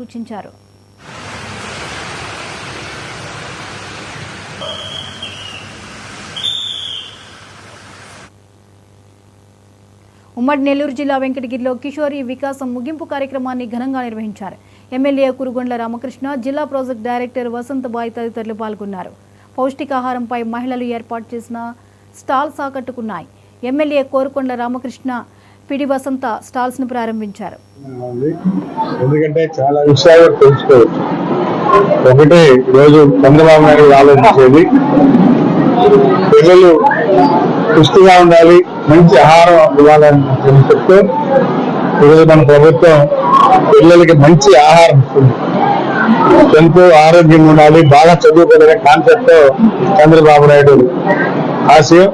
సూచించారు. ఉమ్మడి నెల్లూరు జిల్లా వెంకటగిరిలో కిషోరి వికాసం ముగింపు కార్యక్రమాన్ని ఘనంగా నిర్వహించారు. ఎమ్మెల్యే కురుగొండ్ల రామకృష్ణ, జిల్లా ప్రాజెక్ట్ డైరెక్టర్ వసంతబాయ్ తదితరులు పాల్గొన్నారు. పౌష్టికాహారంపై మహిళలు ఏర్పాటు చేసిన స్టాల్స్ ఆకట్టుకున్నాయి. ఎమ్మెల్యే కోరుకొండ్ల రామకృష్ణ, పిడి వసంత స్టాల్స్ ను ప్రారంభించారు. ఎందుకంటే చాలా విషయాలు తెలుసుకోవచ్చు. ఒకటి, ఈరోజు చంద్రబాబు నాయుడు ఆలోచించేది పిల్లలు పుష్టిగా ఉండాలి, మంచి ఆహారం ఇవ్వాలని చెప్తూ ఈరోజు మన ప్రభుత్వం పిల్లలకి మంచి ఆహారం ఇస్తుంది. ఎంతో ఆరోగ్యంగా ఉండాలి, బాగా చదువుకోవాలనే కాన్సెప్ట్ తో చంద్రబాబు నాయుడు ఆశయం.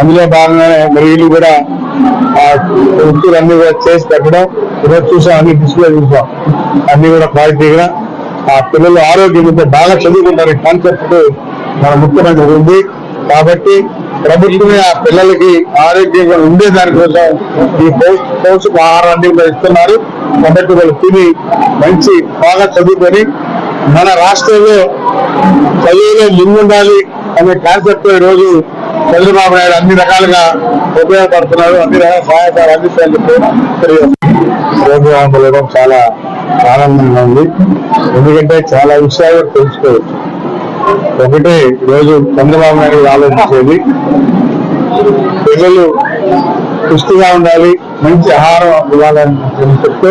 అందులో భాగంగానే మరి వీళ్ళు కూడా ఆ వృత్తులన్నీ కూడా చేసి పెట్టడం ఈరోజు చూసాం, అన్ని డిస్ప్లే చూసాం, అన్ని కూడా క్వాలిటీగా ఆ పిల్లలు ఆరోగ్యంతో బాగా చదువుకుంటారు కాన్సెప్ట్ మన ముఖ్యమంత్రి ఉంది. కాబట్టి ప్రభుత్వమే ఆ పిల్లలకి ఆరోగ్యంగా ఉండే దానికోసం ఈ పౌష్టిక ఆహారాన్ని కూడా ఇస్తున్నారు. కాబట్టి వాళ్ళు తిని మంచి బాగా చదువుకొని మన రాష్ట్రంలో చదువులో ముందుండాలి అనే కాన్సెప్ట్ ఈ రోజు చంద్రబాబు నాయుడు అన్ని రకాలుగా ఉపయోగపడుతున్నారు. అన్ని రకాల సహాయకాలు అందిస్తారని ప్రోగ్రాం వెళ్ళడం చాలా ఆనందంగా ఉంది. ఎందుకంటే చాలా విషయాలు తెలుసుకోవచ్చు. ఒకటి, ఈరోజు చంద్రబాబు నాయుడు ఆలోచించేది పిల్లలు పుష్టిగా ఉండాలి, మంచి ఆహారం ఇవ్వాలని చెప్తూ